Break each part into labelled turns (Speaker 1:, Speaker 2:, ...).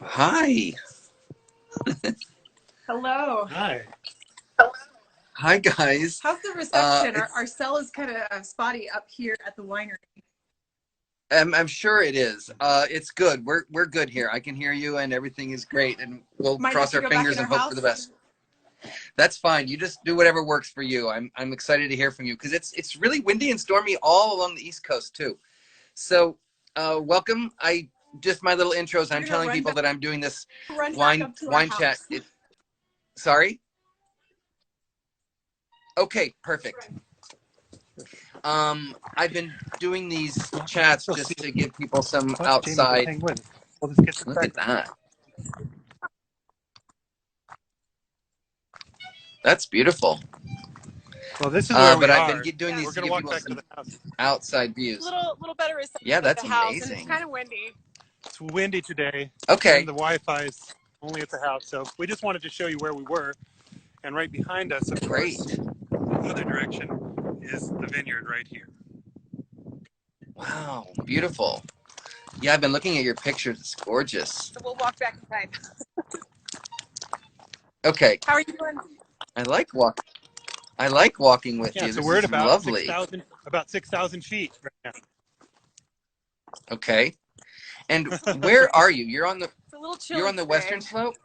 Speaker 1: Hi.
Speaker 2: Hello.
Speaker 3: Hi.
Speaker 1: Hi, guys.
Speaker 2: How's the reception? Our,
Speaker 1: It's,
Speaker 2: our cell is kind of spotty up here at the winery.
Speaker 1: I'm sure it is. It's good. We're good here. I can hear you, and everything is great. And we'll
Speaker 2: Might have
Speaker 1: cross
Speaker 2: to
Speaker 1: our
Speaker 2: go back
Speaker 1: fingers
Speaker 2: in our
Speaker 1: and hope for
Speaker 2: house.
Speaker 1: the best. That's fine. You just do whatever works for you. I'm excited to hear from you because it's really windy and stormy all along the East Coast too. So, welcome. I just my little intros. I'm
Speaker 2: You're gonna
Speaker 1: telling people that I'm doing this
Speaker 2: run back
Speaker 1: wine
Speaker 2: up to our
Speaker 1: wine chat.
Speaker 2: house.
Speaker 1: Sorry. Okay, perfect. I've been doing these chats just to give people some
Speaker 3: What? Jamie, just
Speaker 1: outside.
Speaker 3: hang with. We'll just get some
Speaker 1: Look at
Speaker 3: background.
Speaker 1: that. That's beautiful.
Speaker 3: Well, this is where we
Speaker 1: But I've been
Speaker 3: are.
Speaker 1: doing
Speaker 3: We're
Speaker 1: these to
Speaker 3: gonna
Speaker 1: give
Speaker 3: walk
Speaker 1: people
Speaker 3: back to
Speaker 1: some
Speaker 3: the house.
Speaker 1: outside views.
Speaker 2: Little better reception
Speaker 1: Yeah,
Speaker 2: at
Speaker 1: that's
Speaker 2: the house, and it's
Speaker 1: amazing.
Speaker 2: kind of windy.
Speaker 3: It's windy today,
Speaker 1: Okay,
Speaker 3: and the Wi-Fi's only at the house. So we just wanted to show you where we were. And right behind us, of course,
Speaker 1: great.
Speaker 3: the other direction is the vineyard right here.
Speaker 1: Wow, beautiful. Yeah, I've been looking at your pictures. It's gorgeous.
Speaker 2: So we'll walk back inside.
Speaker 1: Okay,
Speaker 2: How are you doing?
Speaker 1: I like walk. I like walking with
Speaker 3: Yeah.
Speaker 1: you.
Speaker 3: So
Speaker 1: This
Speaker 3: we're at
Speaker 1: is
Speaker 3: about
Speaker 1: lovely.
Speaker 3: 6,000 feet right now.
Speaker 1: Okay, and where are you? You're on the
Speaker 2: It's a little chilly
Speaker 1: you're on the
Speaker 2: today.
Speaker 1: western slope.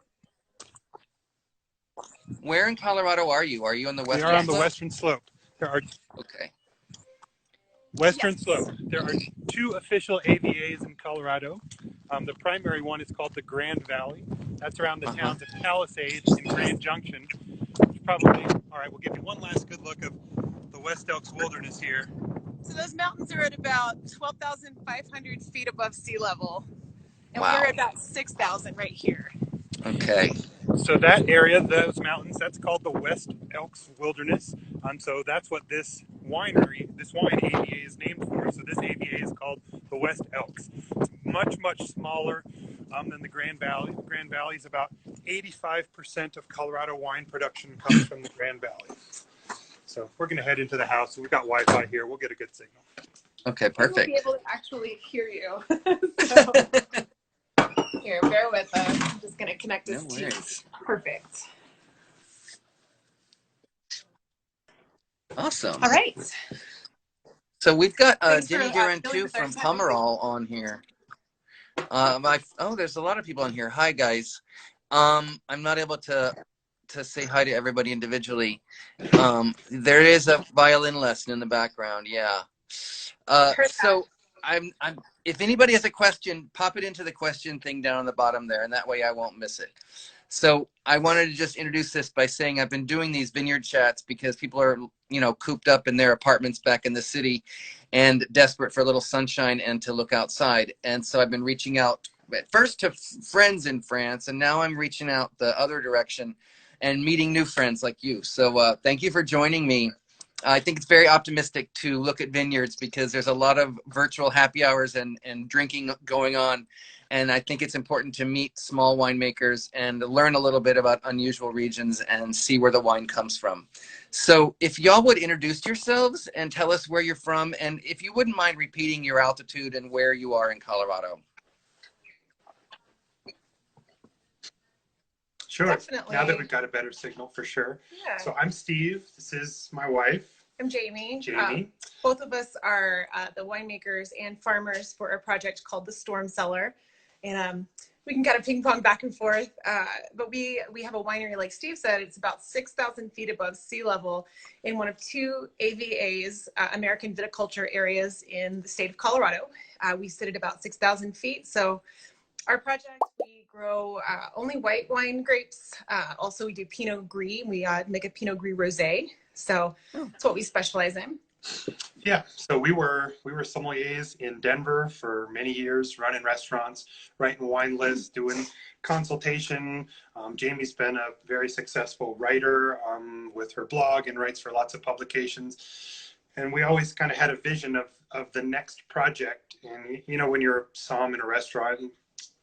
Speaker 1: Where in Colorado are you? Are you on the
Speaker 3: We are
Speaker 1: western
Speaker 3: on the
Speaker 1: slope?
Speaker 3: western slope. There are
Speaker 1: Okay.
Speaker 3: Western slope. There are two official AVAs in Colorado. The primary one is called the Grand Valley. That's around the
Speaker 1: Uh-huh.
Speaker 3: towns of Palisades and Grand Junction. Probably, all right, we'll give you one last good look of the West Elks Wilderness here.
Speaker 2: So those mountains are at about 12,500 feet above sea level, and
Speaker 1: Wow.
Speaker 2: we're at about 6,000 right here.
Speaker 1: Okay.
Speaker 3: So that area, those mountains, that's called the West Elks Wilderness. So that's what this winery, this wine AVA is named for. So this AVA is called the West Elks. It's much, much smaller than the Grand Valley. The Grand Valley is about 85% of Colorado wine production comes from the Grand Valley. So we're going to head into the house. We've got Wi-Fi here. We'll get a good signal.
Speaker 1: Okay,
Speaker 2: We will be
Speaker 1: perfect.
Speaker 2: able to actually hear you. So, here, bear with us. I'm just going to connect this
Speaker 1: No
Speaker 2: to you.
Speaker 1: worries.
Speaker 2: Perfect.
Speaker 1: Awesome.
Speaker 2: All right.
Speaker 1: So we've got
Speaker 2: Thanks for
Speaker 1: Denny
Speaker 2: filling
Speaker 1: Duran
Speaker 2: with our
Speaker 1: from
Speaker 2: time.
Speaker 1: Pomerol on here. There's a lot of people on here. Hi, guys. I'm not able to say hi to everybody individually. There is a violin lesson in the background. Yeah. So I'm if anybody has a question, pop it into the question thing down on the bottom there, and that way I won't miss it. So I wanted to just introduce this by saying I've been doing these vineyard chats because people are, cooped up in their apartments back in the city and desperate for a little sunshine and to look outside. And so I've been reaching out at first to friends in France, and now I'm reaching out the other direction and meeting new friends like you. So thank you for joining me. I think it's very optimistic to look at vineyards because there's a lot of virtual happy hours and drinking going on. And I think it's important to meet small winemakers and learn a little bit about unusual regions and see where the wine comes from. So if y'all would introduce yourselves and tell us where you're from, and if you wouldn't mind repeating your altitude and where you are in Colorado.
Speaker 3: Sure.
Speaker 2: Definitely.
Speaker 3: Now that we've got a better signal, for sure.
Speaker 2: Yeah.
Speaker 3: So I'm Steve. This is my wife.
Speaker 2: I'm Jamie.
Speaker 3: Jamie.
Speaker 2: Both of us are the winemakers and farmers for a project called the Cellar. And we can kind of ping pong back and forth. But we have a winery, like Steve said, it's about 6,000 feet above sea level in one of two AVAs, American viticulture areas in the state of Colorado. We sit at about 6,000 feet. So our project, we grow only white wine grapes. Also, we do Pinot Gris. We make a Pinot Gris rosé. So that's what we specialize in.
Speaker 3: Yeah, so we were sommeliers in Denver for many years, running restaurants, writing wine lists, doing consultation. Jamie's been a very successful writer with her blog and writes for lots of publications. And we always kind of had a vision of the next project. And, when you're a somm in a restaurant,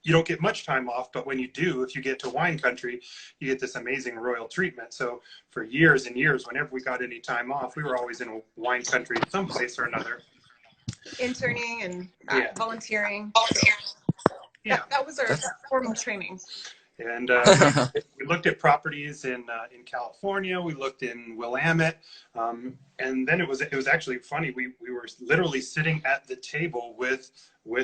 Speaker 3: you don't get much time off, but when you do, if you get to wine country, you get this amazing royal treatment. So for years and years, whenever we got any time off, we were always in wine country in some place or another.
Speaker 2: Interning and volunteering.
Speaker 3: Yeah.
Speaker 2: That was our formal training.
Speaker 3: And we looked at properties in California. We looked in Willamette, and then it was actually funny. We were literally sitting at the table with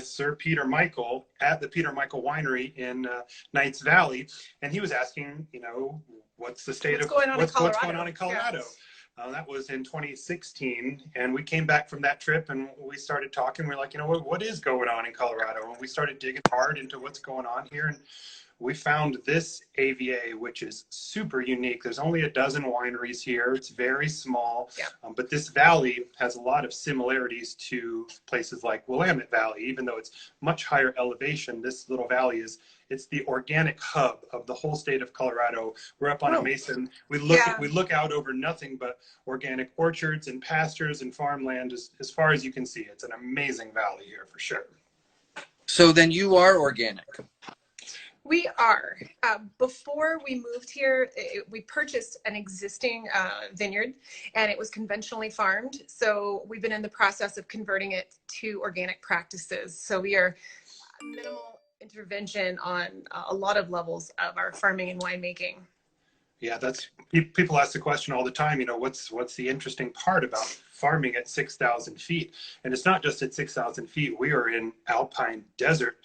Speaker 3: Sir Peter Michael at the Peter Michael Winery in Knights Valley, and he was asking, what's the state
Speaker 2: what's going
Speaker 3: on in Colorado. Yeah. That was in 2016, and we came back from that trip, and we started talking. We're like, what is going on in Colorado? And we started digging hard into what's going on here, and we found this AVA, which is super unique. There's only a dozen wineries here. It's very small,
Speaker 2: yeah.
Speaker 3: But this valley has a lot of similarities to places like Willamette Valley. Even though it's much higher elevation, this little valley it's the organic hub of the whole state of Colorado. We're up on a mesa. We look out over nothing but organic orchards and pastures and farmland as far as you can see. It's an amazing valley here for sure.
Speaker 1: So then you are organic.
Speaker 2: We are. Before we moved here, we purchased an existing vineyard, and it was conventionally farmed. So we've been in the process of converting it to organic practices. So we are minimal intervention on a lot of levels of our farming and winemaking.
Speaker 3: Yeah, people ask the question all the time, what's the interesting part about farming at 6,000 feet? And it's not just at 6,000 feet. We are in alpine desert.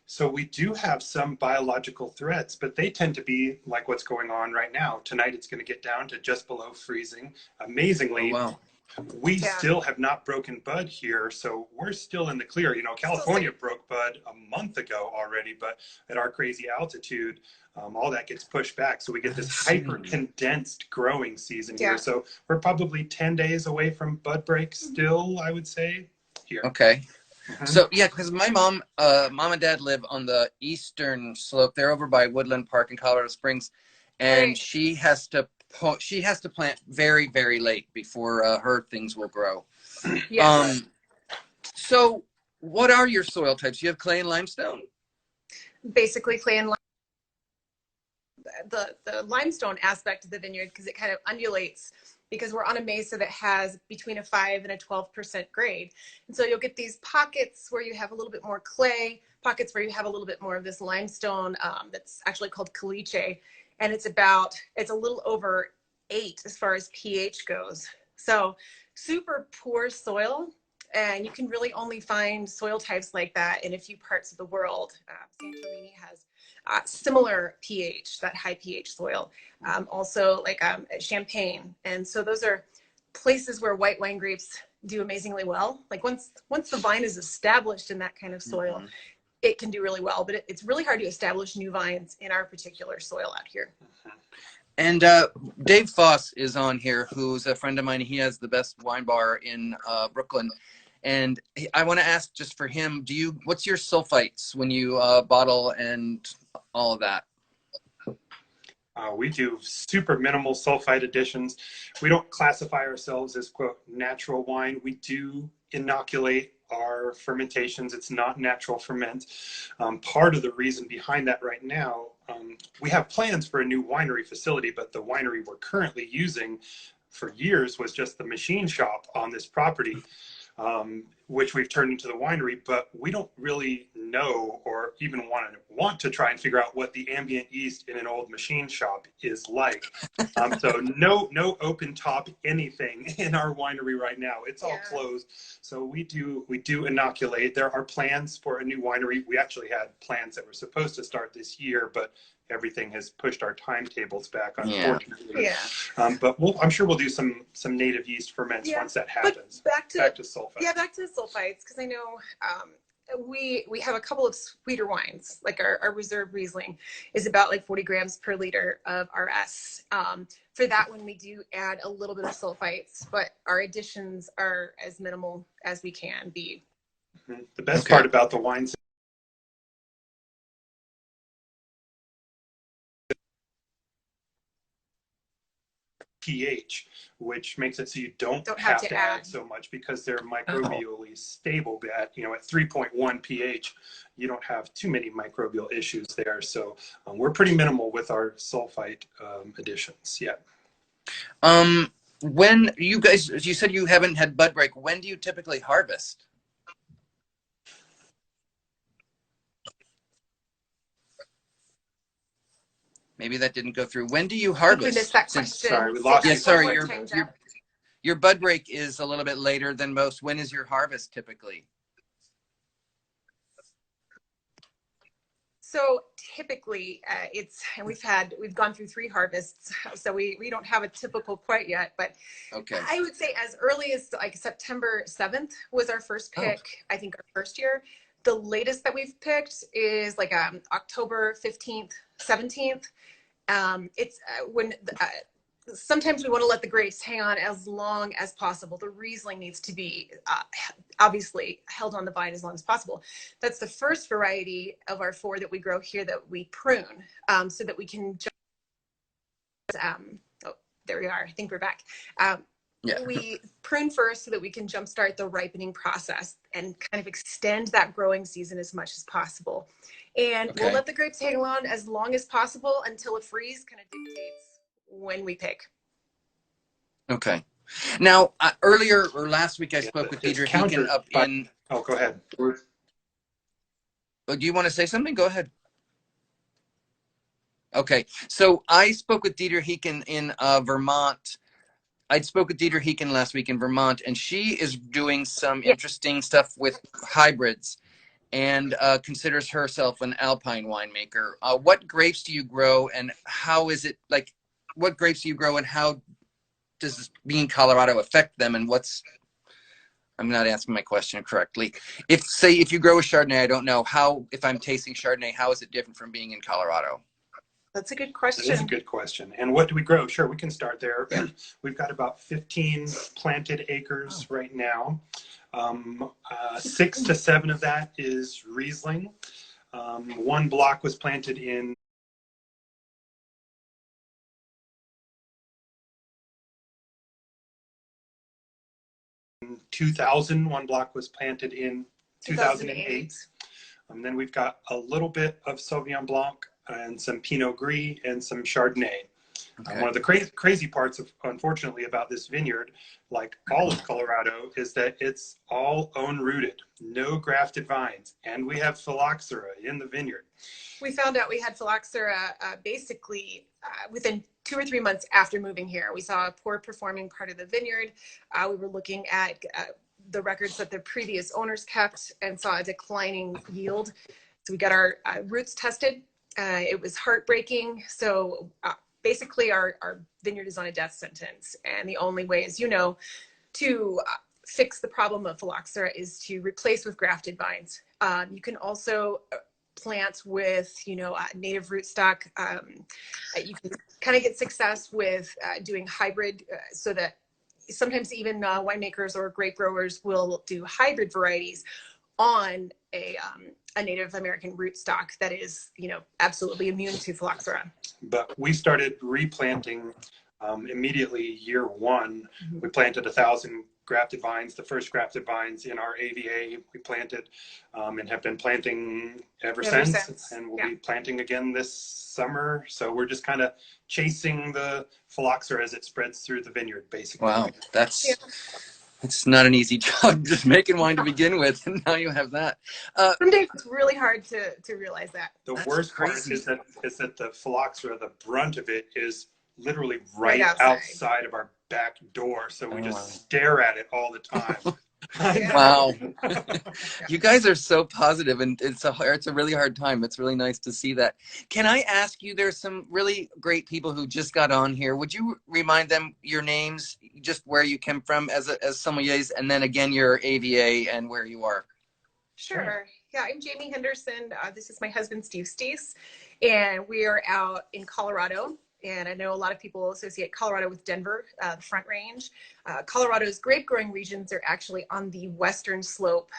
Speaker 3: So we do have some biological threats, but they tend to be like what's going on right now. Tonight, it's going to get down to just below freezing. Amazingly, we still have not broken bud here. So we're still in the clear. California broke bud a month ago already, but at our crazy altitude, all that gets pushed back. So we get this hyper condensed growing season here. So we're probably 10 days away from bud break still, I would say, here.
Speaker 1: Okay. So yeah, because my mom and dad live on the eastern slope. They're over by Woodland Park in Colorado Springs, and she has to plant very, very late before her things will grow. So what are your soil types? You have clay and limestone?
Speaker 2: Basically clay and limestone. The limestone aspect of the vineyard, because it kind of undulates, because we're on a mesa that has between a 5 and a 12% grade. And so you'll get these pockets where you have a little bit more clay, pockets where you have a little bit more of this limestone that's actually called caliche. And it's a little over 8 as far as pH goes. So super poor soil. And you can really only find soil types like that in a few parts of the world. Santorini has similar pH, that high pH soil. Also like Champagne. And so those are places where white wine grapes do amazingly well. Like once the vine is established in that kind of soil, it can do really well. But it's really hard to establish new vines in our particular soil out here.
Speaker 1: And Dave Foss is on here, who's a friend of mine. He has the best wine bar in Brooklyn. And I want to ask just for him, what's your sulfites when you bottle and all of that?
Speaker 3: We do super minimal sulfite additions. We don't classify ourselves as, quote, natural wine. We do inoculate our fermentations. It's not natural ferment. Part of the reason behind that right now, we have plans for a new winery facility, but the winery we're currently using for years was just the machine shop on this property. Which we've turned into the winery, but we don't really know or even want to try and figure out what the ambient yeast in an old machine shop is like. So no open top anything in our winery right now. It's all closed. So we do inoculate. There are plans for a new winery. We actually had plans that were supposed to start this year, but everything has pushed our timetables back, unfortunately. But I'm sure we'll do some native yeast ferments once that happens.
Speaker 2: Back to sulfites.
Speaker 3: Yeah,
Speaker 2: back to the sulfites, because I know we have a couple of sweeter wines, like our Reserve Riesling is about like 40 grams per liter of RS. For that one, we do add a little bit of sulfites, but our additions are as minimal as we can be.
Speaker 3: The best part about the wines pH, which makes it so you don't have to add so much, because they're microbially stable at 3.1 pH. You don't have too many microbial issues there. So we're pretty minimal with our sulfite additions.
Speaker 1: When you said you haven't had bud break, when do you typically harvest? Maybe that didn't go through. When do you
Speaker 2: I
Speaker 1: harvest?
Speaker 2: think we missed that question.
Speaker 3: Sorry, we lost
Speaker 1: Yeah,
Speaker 3: you.
Speaker 1: sorry,
Speaker 2: Jeff.
Speaker 1: your bud break is a little bit later than most. When is your harvest typically?
Speaker 2: So typically and we've gone through 3 harvests, so we don't have a typical quite yet, but
Speaker 1: Okay.
Speaker 2: I would say as early as like September 7th was our first pick. I think our first year. The latest that we've picked is like October 15th, 17th. It's when sometimes we want to let the grapes hang on as long as possible. The Riesling needs to be obviously held on the vine as long as possible. That's the first variety of our 4 that we grow here that we prune, so that we can just, oh, there we are. I think we're back.
Speaker 1: Yeah.
Speaker 2: We prune first so that we can jumpstart the ripening process and kind of extend that growing season as much as possible. And we'll let the grapes hang on as long as possible until a freeze kind of dictates when we pick.
Speaker 1: Okay. Now, earlier or last week, I spoke with Deidre Heeken up in.
Speaker 3: Oh, go ahead.
Speaker 1: Oh, do you want to say something? Go ahead. Okay. So I spoke with Deidre Heeken in Vermont. I spoke with Deidre Heeken last week in Vermont, and she is doing some interesting stuff with hybrids and considers herself an alpine winemaker. What grapes do you grow, and how is it like? What grapes do you grow, and how does being Colorado affect them? And I'm not asking my question correctly. If you grow a Chardonnay, I don't know how. If I'm tasting Chardonnay, how is it different from being in Colorado?
Speaker 2: That's a good question.
Speaker 3: That is a good question. And what do we grow? Sure, we can start there. We've got about 15 planted acres right now. 6 to 7 of that is Riesling. 1 block was planted in 2000. 1 block was planted in 2008. Then we've got a little bit of Sauvignon Blanc and some Pinot Gris and some Chardonnay. One of the crazy parts, unfortunately, about this vineyard, like all of Colorado, is that it's all own-rooted, no grafted vines, and we have phylloxera in the vineyard.
Speaker 2: We found out we had phylloxera basically within 2 or 3 months after moving here. We saw a poor performing part of the vineyard. We were looking at the records that the previous owners kept and saw a declining yield. So we got our roots tested. It was heartbreaking. So basically our vineyard is on a death sentence. And the only way, as you know, to fix the problem of phylloxera is to replace with grafted vines. You can also plant with, native rootstock. You can kind of get success with doing hybrid so that sometimes even winemakers or grape growers will do hybrid varieties on a Native American rootstock that is, absolutely immune to phylloxera.
Speaker 3: But we started replanting immediately year 1. We planted 1,000 grafted vines, the first grafted vines in our AVA we planted, and have been planting ever since. And we'll be planting again this summer. So we're just kind of chasing the phylloxera as it spreads through the vineyard, basically.
Speaker 1: Wow, it's not an easy job just making wine to begin with, and now you have that.
Speaker 2: Some days it's really hard to realize that.
Speaker 3: The worst part is that the phylloxera, the brunt of it, is literally right outside of our back door, so we just stare at it all the time.
Speaker 1: Wow. You guys are so positive, and it's a really hard time. It's really nice to see that. Can I ask you, there's some really great people who just got on here. Would you remind them your names, just where you came from as sommeliers, and then again your AVA and where you are?
Speaker 2: Sure. Yeah, I'm Jamie Henderson. This is my husband, Steve Steese, and we are out in Colorado. And I know a lot of people associate Colorado with Denver, the Front Range. Colorado's grape growing regions are actually on the western slope.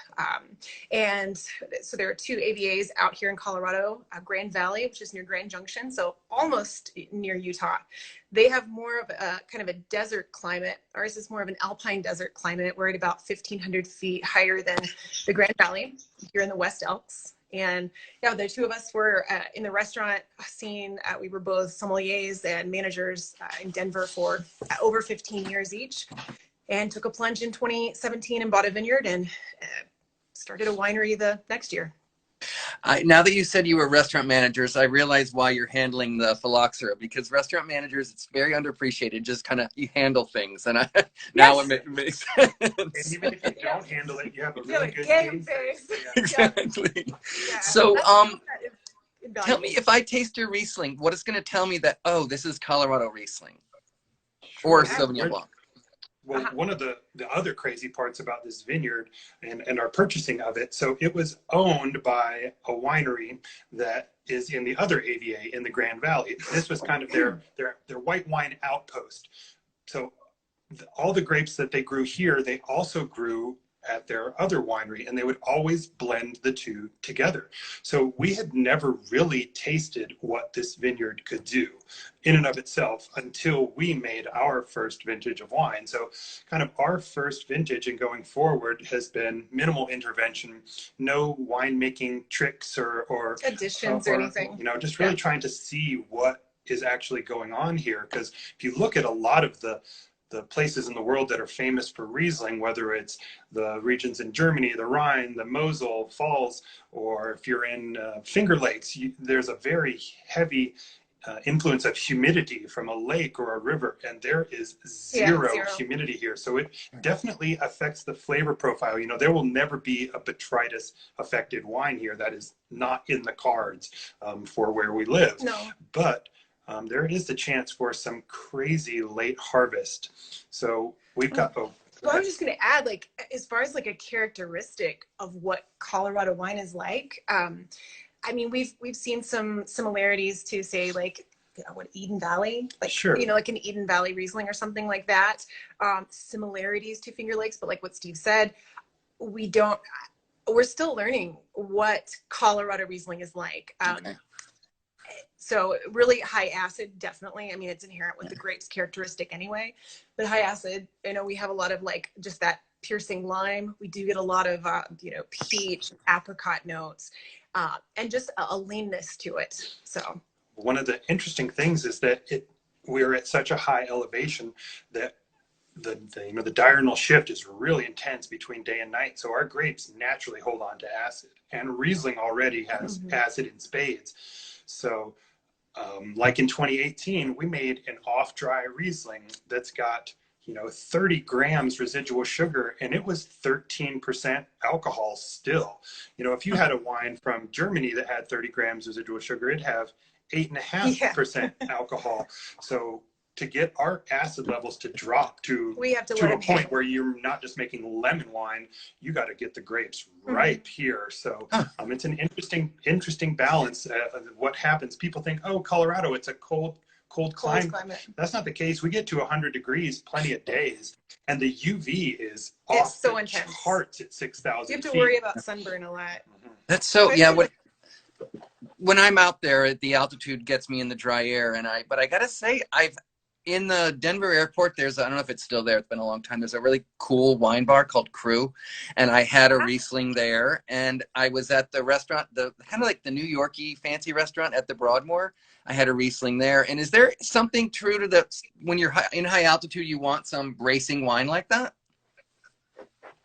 Speaker 2: And so there are 2 AVAs out here in Colorado, Grand Valley, which is near Grand Junction, so almost near Utah. They have more of a kind of a desert climate. Ours is more of an alpine desert climate. We're at about 1,500 feet higher than the Grand Valley here in the West Elks. And yeah, the 2 of us were in the restaurant scene. We were both sommeliers and managers in Denver for over 15 years each, and took a plunge in 2017 and bought a vineyard and started a winery the next year.
Speaker 1: Now that you said you were restaurant managers, I realize why you're handling the phylloxera, because restaurant managers, it's very underappreciated. Just kind of you handle things, and now
Speaker 2: Yes.
Speaker 1: it makes sense.
Speaker 3: And even if you don't handle it, you have a really good
Speaker 2: game
Speaker 3: game
Speaker 2: face.
Speaker 3: face. Yeah.
Speaker 1: Exactly.
Speaker 2: Yeah.
Speaker 1: So,
Speaker 2: That's something that is
Speaker 1: tell
Speaker 2: invaluable.
Speaker 1: me, if I taste your Riesling, what is going to tell me that, oh, this is Colorado Riesling or
Speaker 3: Sure.
Speaker 1: Sauvignon Blanc?
Speaker 3: Well, one of the other crazy parts about this vineyard and our purchasing of it, so it was owned by a winery that is in the other AVA in the Grand Valley. This was kind of their white wine outpost. So all the grapes that they grew here, they also grew at their other winery, and they would always blend the two together. So we had never really tasted what this vineyard could do in and of itself until we made our first vintage of wine. So kind of our first vintage and going forward has been minimal intervention, no winemaking tricks or
Speaker 2: Additions or anything.
Speaker 3: You know, just really trying to see what is actually going on here. Because if you look at a lot of the places in the world that are famous for Riesling, whether it's the regions in Germany, the Rhine, the Mosel, Falls, or if you're in Finger Lakes, there's a very heavy influence of humidity from a lake or a river, and there is zero humidity here. So it definitely affects the flavor profile. You know, there will never be a botrytis affected wine here. That is not in the cards for where we live.
Speaker 2: No.
Speaker 3: But there is the chance for some crazy late harvest. So we've got.
Speaker 2: Well, I was just going to add, like, as far as like a characteristic of what Colorado wine is like. I mean, we've seen some similarities to, say, like, what, Eden Valley, like,
Speaker 3: sure,
Speaker 2: you know, like an Eden Valley Riesling or something like that. Similarities to Finger Lakes, but like what Steve said, we're still learning what Colorado Riesling is like.
Speaker 1: Okay.
Speaker 2: So really high acid, definitely. I mean, it's inherent with the grapes characteristic anyway, but high acid, you know, we have a lot of like just that piercing lime. We do get a lot of, you know, peach, apricot notes, and just a leanness to it. So
Speaker 3: one of the interesting things is that we're at such a high elevation that the diurnal shift is really intense between day and night. So our grapes naturally hold on to acid, and Riesling already has acid in spades. So like in 2018, we made an off-dry Riesling that's got, you know, 30 grams residual sugar, and it was 13% alcohol still. You know, if you had a wine from Germany that had 30 grams residual sugar, it'd have 8.5% alcohol. So to get our acid levels to drop to a point where you're not just making lemon wine, you got to get the grapes ripe here. So it's an interesting balance of what happens. People think, oh, Colorado, it's a cold climate. That's not the case. We get to 100 degrees plenty of days, and the UV is off the charts at 6,000
Speaker 2: You have to worry about sunburn a lot.
Speaker 1: That's so, yeah. When I'm out there, the altitude gets me in the dry air, but I gotta say, in the Denver airport, I don't know if it's still there, it's been a long time, there's a really cool wine bar called Crew, and I had a Riesling there, and I was at the restaurant, the kind of like the New Yorkie fancy restaurant at the Broadmoor. I had a Riesling there. And is there something true to the, when you're in high altitude, you want some racing wine like that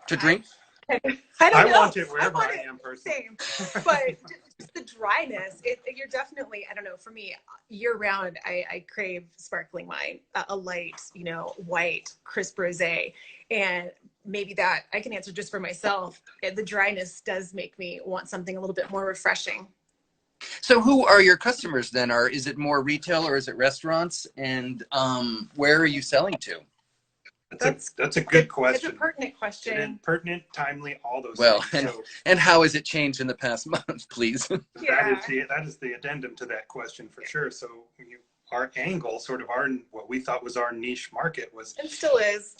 Speaker 1: to drink?
Speaker 2: I
Speaker 3: want it wherever I am personally.
Speaker 2: Same, but just the dryness. You're definitely, I don't know. For me, year round, I crave sparkling wine, a light, you know, white, crisp rosé, and maybe that I can answer just for myself. The dryness does make me want something a little bit more refreshing.
Speaker 1: So, who are your customers then? Is it more retail or is it restaurants? And where are you selling to?
Speaker 3: That's a good question.
Speaker 2: It's a pertinent question.
Speaker 3: Pertinent, timely, all those
Speaker 1: things. And how has it changed in the past month, please?
Speaker 3: That is the addendum to that question for sure. So our angle, sort of what we thought was our niche market was,
Speaker 2: and still is,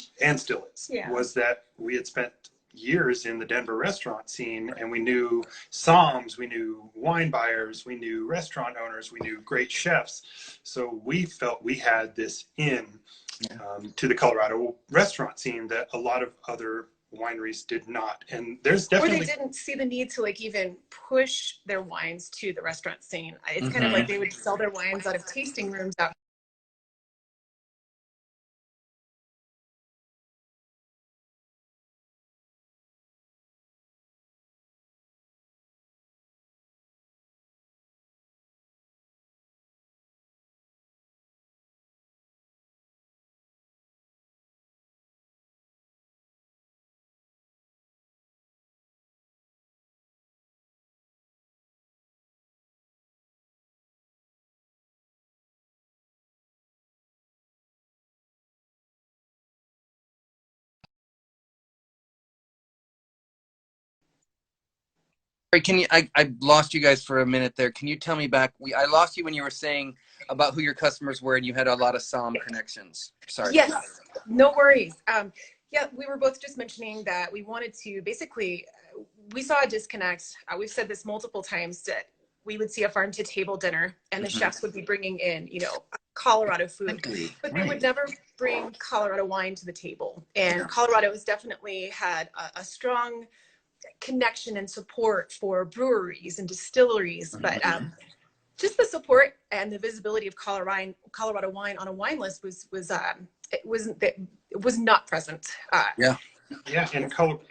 Speaker 3: was that we had spent years in the Denver restaurant scene, and we knew somms, we knew wine buyers, we knew restaurant owners, we knew great chefs. So we felt we had this to the Colorado restaurant scene that a lot of other wineries did not. And there's definitely,
Speaker 2: or they didn't see the need to like even push their wines to the restaurant scene. It's kind of like they would sell their wines out of tasting rooms out
Speaker 1: Sorry, can you? I lost you guys for a minute there. Can you tell me back? I lost you when you were saying about who your customers were, and you had a lot of Somm connections. Sorry.
Speaker 2: Yes, no worries. Yeah, we were both just mentioning that we wanted to basically, we saw a disconnect. We've said this multiple times that we would see a farm to table dinner and the chefs would be bringing in, Colorado food, but they would never bring Colorado wine to the table. And Colorado has definitely had a strong connection and support for breweries and distilleries, but just the support and the visibility of Colorado wine on a wine list was not present.
Speaker 3: Yeah,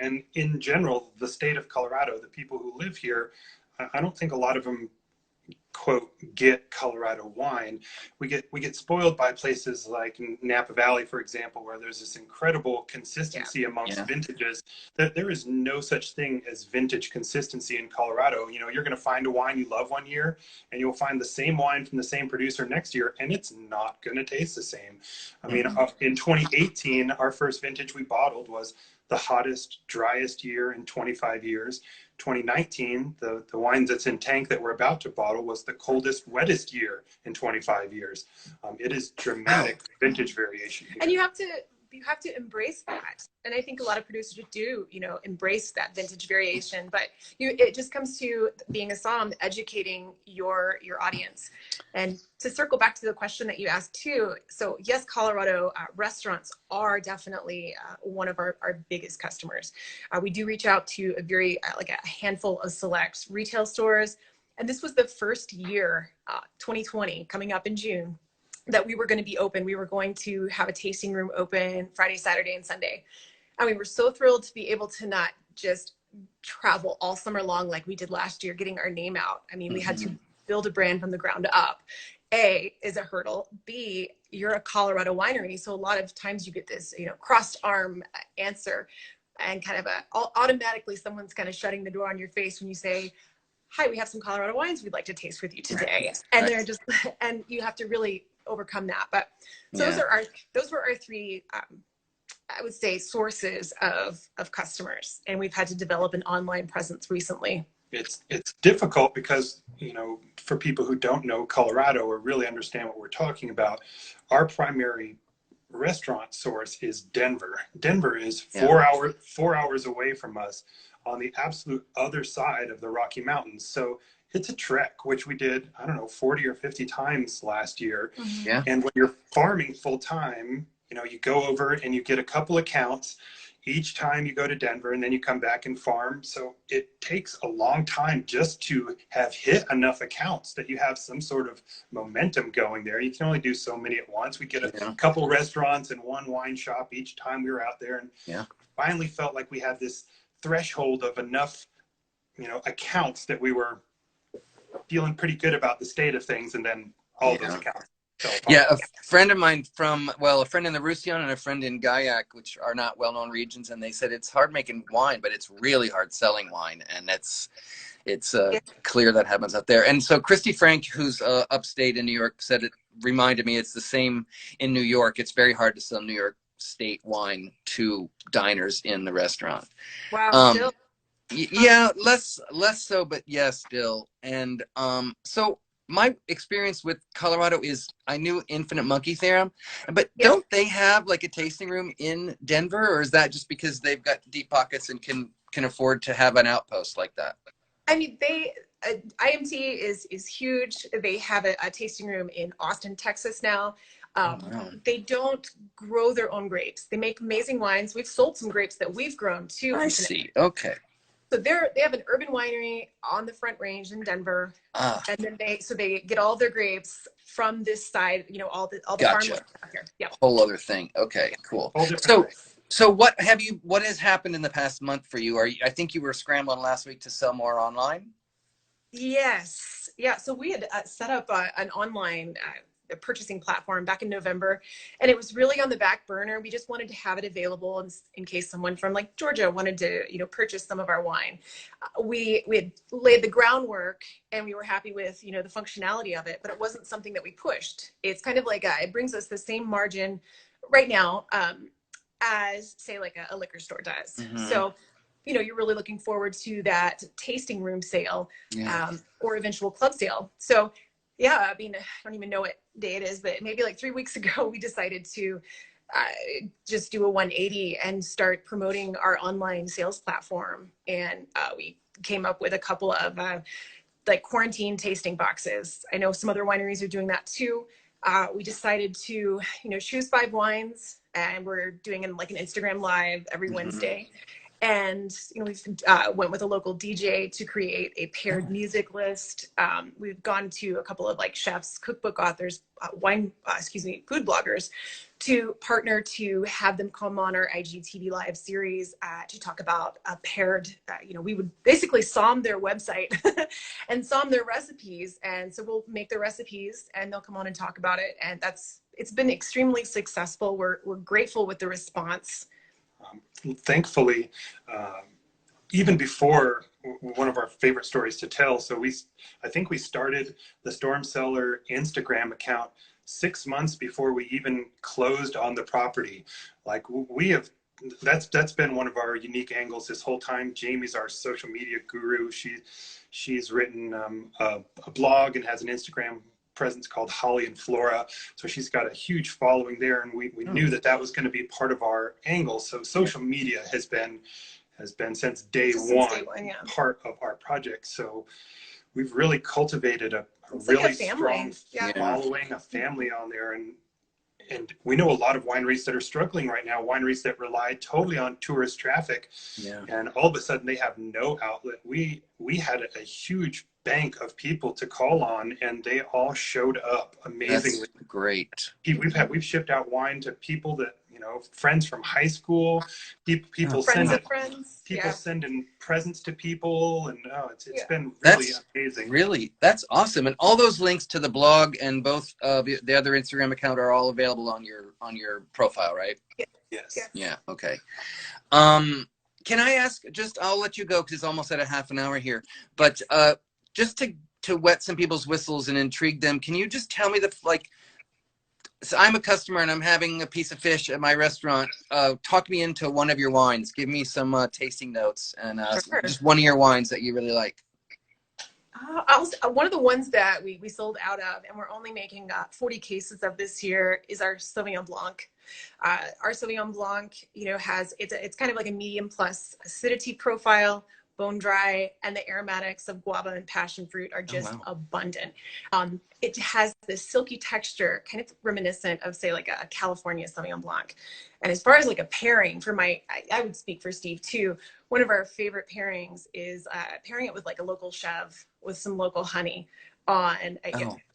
Speaker 3: and in general, the state of Colorado, the people who live here, I don't think a lot of them quote get Colorado wine. We get spoiled by places like Napa Valley, for example, where there's this incredible consistency amongst vintages. That there is no such thing as vintage consistency in Colorado. You're going to find a wine you love one year, and you'll find the same wine from the same producer next year, and it's not going to taste the same. I mean, in 2018, our first vintage we bottled was the hottest, driest year in 25 years. 2019, the wine that's in tank that we're about to bottle was the coldest, wettest year in 25 years. It is dramatic vintage variation here.
Speaker 2: And you have to embrace that. And I think a lot of producers do, embrace that vintage variation, but it just comes to being a somm, educating your audience. And to circle back to the question that you asked too. So yes, Colorado restaurants are definitely one of our biggest customers. We do reach out to a handful of select retail stores. And this was the first year, 2020, coming up in June, that we were going to be open. We were going to have a tasting room open Friday, Saturday, and Sunday. And we were so thrilled to be able to not just travel all summer long like we did last year, getting our name out. I mean, we had to build a brand from the ground up. A is a hurdle. B, you're a Colorado winery. So a lot of times you get this, crossed arm answer, and kind of automatically someone's kind of shutting the door on your face when you say, hi, we have some Colorado wines we'd like to taste with you today. And they're just, and you have to really overcome that. But those were our three, I would say, sources of customers. And we've had to develop an online presence recently.
Speaker 3: It's difficult because, for people who don't know Colorado or really understand what we're talking about, our primary restaurant source is Denver. Denver is 4 hours away from us on the absolute other side of the Rocky Mountains. So it's a trek, which we did, 40 or 50 times last year.
Speaker 1: Yeah.
Speaker 3: And when you're farming full time, you go over and you get a couple accounts each time you go to Denver, and then you come back and farm. So it takes a long time just to have hit enough accounts that you have some sort of momentum going there. You can only do so many at once. We get a couple restaurants and one wine shop each time we were out there, and finally felt like we had this threshold of enough, accounts that we were feeling pretty good about the state of things, and then all those accounts.
Speaker 1: A friend of mine a friend in the Roussillon and a friend in Gaillac, which are not well-known regions, and they said it's hard making wine, but it's really hard selling wine, and it's clear that happens out there. And so Christy Frank, who's upstate in New York, reminded me it's the same in New York. It's very hard to sell New York State wine to diners in the restaurant.
Speaker 2: Wow. Still.
Speaker 1: Yeah, less so, but yes, still. And so my experience with Colorado is I knew Infinite Monkey Theorem, but don't they have like a tasting room in Denver, or is that just because they've got deep pockets and can afford to have an outpost like that?
Speaker 2: I mean, IMT is huge. They have a tasting room in Austin, Texas now. They don't grow their own grapes. They make amazing wines. We've sold some grapes that we've grown too.
Speaker 1: I see. Okay.
Speaker 2: So they have an urban winery on the Front Range in Denver, and then they get all their grapes from this side. All the farmland out here. Yeah.
Speaker 1: Whole other thing. Okay, cool. So what has happened in the past month for you? I think you were scrambling last week to sell more online.
Speaker 2: Yes. Yeah. So we had set up an online purchasing platform back in November, and it was really on the back burner. We just wanted to have it available in case someone from like Georgia wanted to, purchase some of our wine. We had laid the groundwork, and we were happy with, the functionality of it, but it wasn't something that we pushed. It's kind of like it brings us the same margin right now as say like a liquor store does. So you know, you're really looking forward to that tasting room sale, or eventual club sale. So yeah, I mean, I don't even know what day it is, but maybe like 3 weeks ago, we decided to just do a 180 and start promoting our online sales platform. And we came up with a couple of like quarantine tasting boxes. I know some other wineries are doing that too. We decided to, you know, choose 5 wines, and we're doing like an Instagram live every Wednesday. And, you know, we went with a local DJ to create a paired music list. We've gone to a couple of like chefs, cookbook authors, food bloggers, to partner to have them come on our IGTV live series to talk about a paired, you know, we would basically SOM their website and SOM their recipes. And so we'll make their recipes and they'll come on and talk about it. And it's been extremely successful. We're grateful with the response.
Speaker 3: Thankfully, even before, one of our favorite stories to tell. So I think we started the Storm Cellar Instagram account 6 months before we even closed on the property. Like that's been one of our unique angles this whole time. Jamie's our social media guru. She's written a blog and has an Instagram presence called Holly and Flora. So she's got a huge following there, and we knew that was going to be part of our angle. So social media has been since day one part of our project. So we've really cultivated a really strong following, a family on there. And we know a lot of wineries that are struggling right now, wineries that rely totally on tourist traffic. And all of a sudden they have no outlet. We had a huge bank of people to call on, and they all showed up amazingly.
Speaker 1: That's great.
Speaker 3: We've shipped out wine to people that, you know, friends from high school, people sending presents to people, and it's been really amazing.
Speaker 1: Really, that's awesome. And all those links to the blog and both the other Instagram account are all available on your profile, right?
Speaker 3: Yes.
Speaker 1: Yeah. Okay. Can I ask? I'll let you go because it's almost at a half an hour here. But just to wet some people's whistles and intrigue them, can you just tell me so I'm a customer and I'm having a piece of fish at my restaurant. Talk me into one of your wines. Give me some tasting notes and just one of your wines that you really like.
Speaker 2: One of the ones that we sold out of, and we're only making 40 cases of this year, is our Sauvignon Blanc. Our Sauvignon Blanc, you know, it's kind of like a medium plus acidity profile, bone dry, and the aromatics of guava and passion fruit are just abundant. It has this silky texture, kind of reminiscent of, say, like a California Sauvignon Blanc. And as far as like a pairing for I would speak for Steve too, one of our favorite pairings is pairing it with like a local chev with some local honey on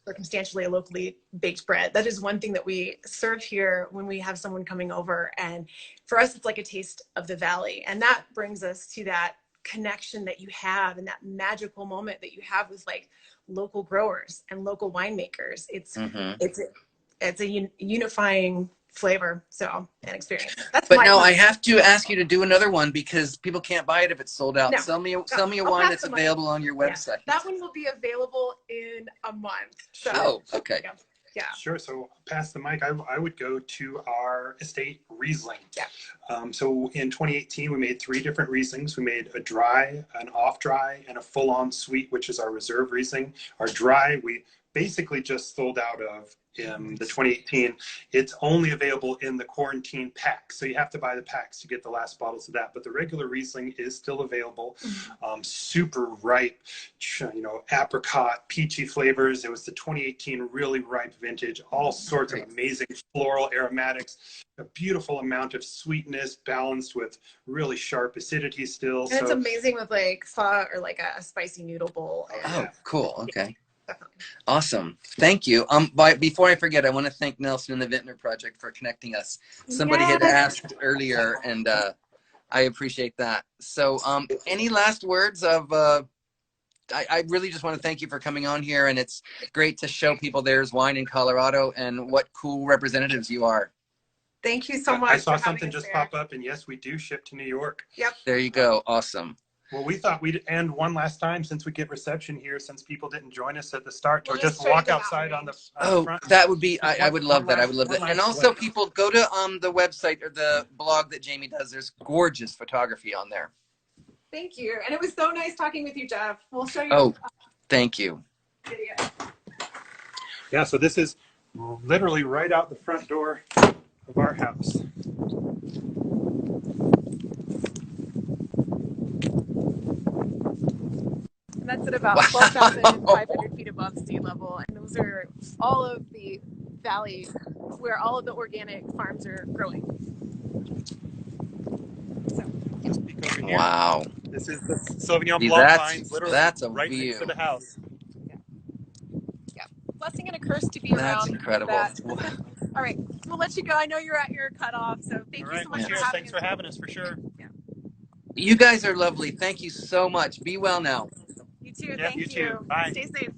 Speaker 2: circumstantially a locally baked bread. That is one thing that we serve here when we have someone coming over. And for us, it's like a taste of the valley. And that brings us to that connection that you have and that magical moment that you have with like local growers and local winemakers. It's a unifying flavor, and experience.
Speaker 1: I have to ask you to do another one because people can't buy it if it's sold out.
Speaker 2: No.
Speaker 1: Sell me a wine that's available on your website.
Speaker 2: That one will be available in a month.
Speaker 1: Okay.
Speaker 2: Yeah.
Speaker 3: Sure. So pass the mic. I would go to our estate Riesling.
Speaker 2: Yeah.
Speaker 3: So in 2018, we made 3 different Rieslings. We made a dry, an off dry, and a full on sweet, which is our reserve Riesling. Our dry, we basically just sold out of in the 2018. It's only available in the quarantine pack. So you have to buy the packs to get the last bottles of that. But the regular Riesling is still available. Super ripe, you know, apricot, peachy flavors. It was the 2018 really ripe vintage, all sorts of amazing floral aromatics, a beautiful amount of sweetness balanced with really sharp acidity still.
Speaker 2: And it's amazing with like pho or like a spicy noodle bowl.
Speaker 1: Cool. Okay. Awesome. Thank you. Before I forget, I want to thank Nelson and the Vintner Project for connecting us. Somebody had asked earlier, and I appreciate that. So any last words of I really just want to thank you for coming on here, and it's great to show people there's wine in Colorado and what cool representatives you are.
Speaker 2: Thank you so much.
Speaker 3: I saw something just pop up, and yes, we do ship to New York.
Speaker 2: Yep.
Speaker 1: There you go. Awesome.
Speaker 3: Well, we thought we'd end one last time since we get reception here, since people didn't join us at the start, or just walk outside on the front.
Speaker 1: That would be, I would love that. I would love that. And also people go to the website or the blog that Jamie does. There's gorgeous photography on there.
Speaker 2: Thank you. And it was so nice talking with you, Jeff. We'll show you.
Speaker 1: Oh, thank you.
Speaker 2: Video.
Speaker 3: Yeah, so this is literally right out the front door of our house.
Speaker 2: And that's at about 12,500 feet above sea level. And those are all of the valley where all of the organic farms are growing. So,
Speaker 3: Just peek over here.
Speaker 1: Wow.
Speaker 3: This is the Sauvignon
Speaker 1: See,
Speaker 3: Blanc vines, literally
Speaker 1: that's a
Speaker 3: right
Speaker 1: view.
Speaker 3: next to the house.
Speaker 2: yeah. Blessing and a curse to be
Speaker 1: That's
Speaker 2: around.
Speaker 1: incredible.
Speaker 2: That. All right. We'll let you go. I know you're at your cutoff. So thank you so much for having
Speaker 3: Thanks for having us, for sure.
Speaker 2: Yeah.
Speaker 1: You guys are lovely. Thank you so much. Be well now.
Speaker 2: You too.
Speaker 3: Yeah,
Speaker 2: Thank
Speaker 3: you too. Bye.
Speaker 2: Stay safe.